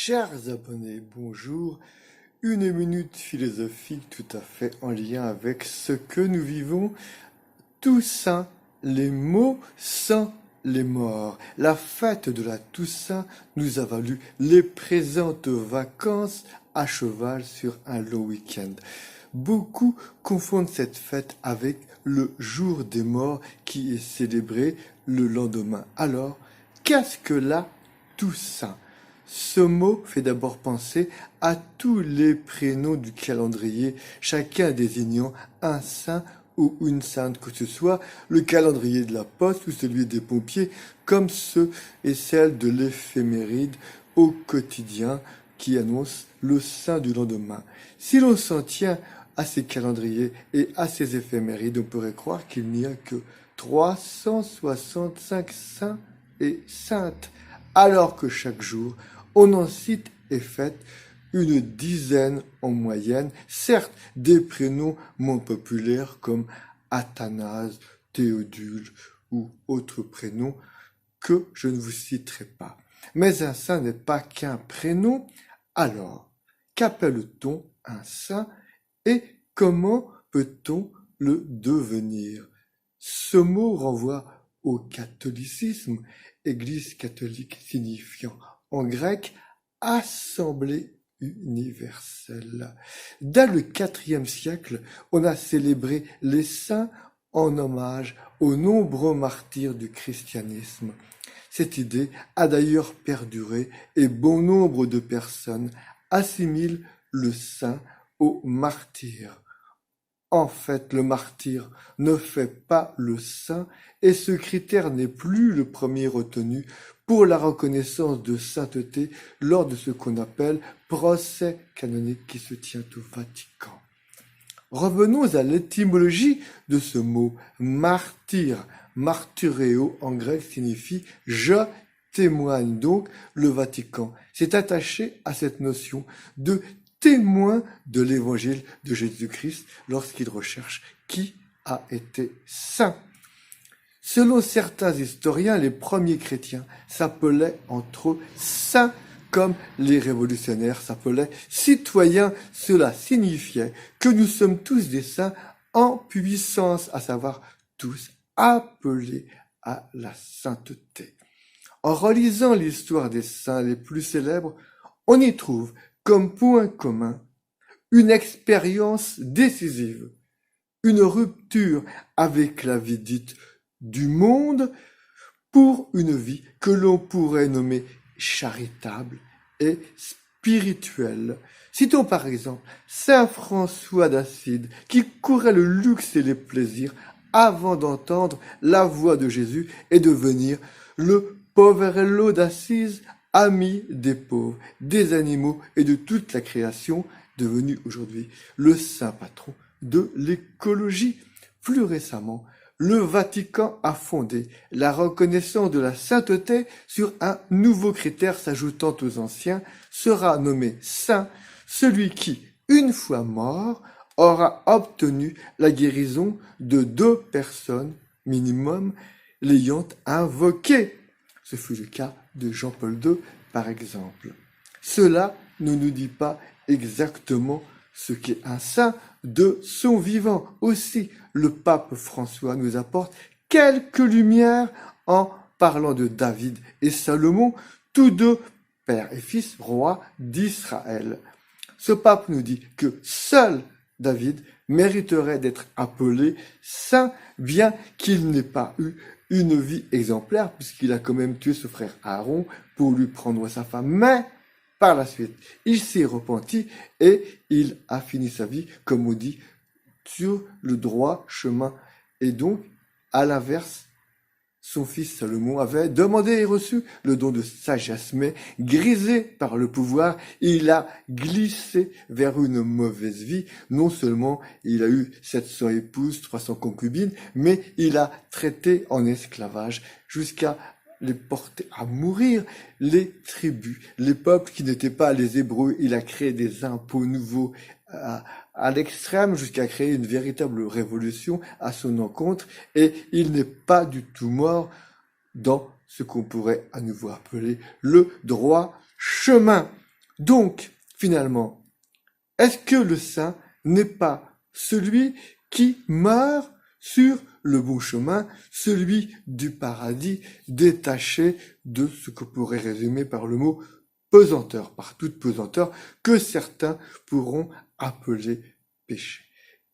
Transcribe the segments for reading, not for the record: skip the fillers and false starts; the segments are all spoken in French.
Chers abonnés, bonjour. Une minute philosophique tout à fait en lien avec ce que nous vivons. Toussaint, les mots sans les morts. La fête de la Toussaint nous a valu les présentes vacances à cheval sur un long week-end. Beaucoup confondent cette fête avec le jour des morts qui est célébré le lendemain. Alors, qu'est-ce que la Toussaint ? Ce mot fait d'abord penser à tous les prénoms du calendrier, chacun désignant un saint ou une sainte, que ce soit le calendrier de la poste ou celui des pompiers, comme ceux et celles de l'éphéméride au quotidien qui annonce le saint du lendemain. Si l'on s'en tient à ces calendriers et à ces éphémérides, on pourrait croire qu'il n'y a que 365 saints et saintes, alors que chaque jour, on en cite et fête une dizaine en moyenne, certes des prénoms moins populaires comme Athanase, Théodule ou autres prénoms que je ne vous citerai pas. Mais un saint n'est pas qu'un prénom, alors qu'appelle-t-on un saint et comment peut-on le devenir ? Ce mot renvoie au catholicisme, Église catholique signifiant en grec assemblée universelle. Dès le IVe siècle, on a célébré les saints en hommage aux nombreux martyrs du christianisme. Cette idée a d'ailleurs perduré et bon nombre de personnes assimilent le saint au martyr. En fait, le martyr ne fait pas le saint et ce critère n'est plus le premier retenu pour la reconnaissance de sainteté lors de ce qu'on appelle procès canonique qui se tient au Vatican. Revenons à l'étymologie de ce mot martyr. Martyreo en grec signifie « je témoigne ». Donc le Vatican s'est attaché à cette notion de témoin de l'évangile de Jésus-Christ lorsqu'il recherche qui a été saint. Selon certains historiens, les premiers chrétiens s'appelaient entre eux saints comme les révolutionnaires s'appelaient citoyens. Cela signifiait que nous sommes tous des saints en puissance, à savoir tous appelés à la sainteté. En relisant l'histoire des saints les plus célèbres, on y trouve comme point commun une expérience décisive, une rupture avec la vie dite du monde pour une vie que l'on pourrait nommer charitable et spirituelle. Citons par exemple saint François d'Assise qui courait le luxe et les plaisirs avant d'entendre la voix de Jésus et devenir le poverello d'Assise, ami des pauvres, des animaux et de toute la création, devenu aujourd'hui le saint patron de l'écologie. Plus récemment, le Vatican a fondé la reconnaissance de la sainteté sur un nouveau critère s'ajoutant aux anciens, sera nommé saint celui qui, une fois mort, aura obtenu la guérison de 2 personnes minimum l'ayant invoqué. Ce fut le cas de Jean-Paul II, par exemple. Cela ne nous dit pas exactement ce qu'est un saint de son vivant. Aussi, le pape François nous apporte quelques lumières en parlant de David et Salomon, tous deux père et fils, rois d'Israël. Ce pape nous dit que seul David mériterait d'être appelé saint, bien qu'il n'ait pas eu une vie exemplaire, puisqu'il a quand même tué ce frère Aaron pour lui prendre sa femme. Mais par la suite, il s'est repenti et il a fini sa vie, comme on dit, sur le droit chemin. Et donc, à l'inverse, son fils Salomon avait demandé et reçu le don de sagesse, mais grisé par le pouvoir, il a glissé vers une mauvaise vie. Non seulement il a eu 700 épouses, 300 concubines, mais il a traité en esclavage jusqu'à les porter à mourir les tribus, les peuples qui n'étaient pas les Hébreux. Il a créé des impôts nouveaux à l'extrême jusqu'à créer une véritable révolution à son encontre, et il n'est pas du tout mort dans ce qu'on pourrait à nouveau appeler le droit chemin. Donc, finalement, est-ce que le saint n'est pas celui qui meurt sur le bon chemin, celui du paradis, détaché de ce que pourrait résumer par le mot pesanteur, par toute pesanteur, que certains pourront appeler péché.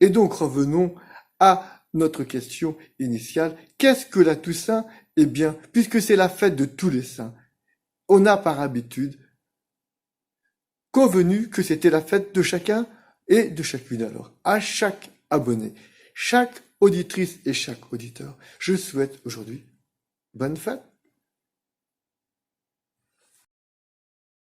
Et donc revenons à notre question initiale. Qu'est-ce que la Toussaint? Eh bien, puisque c'est la fête de tous les saints, on a par habitude convenu que c'était la fête de chacun et de chacune. Alors, à chaque abonné, chaque auditrice et chaque auditeur, je souhaite aujourd'hui bonne fête.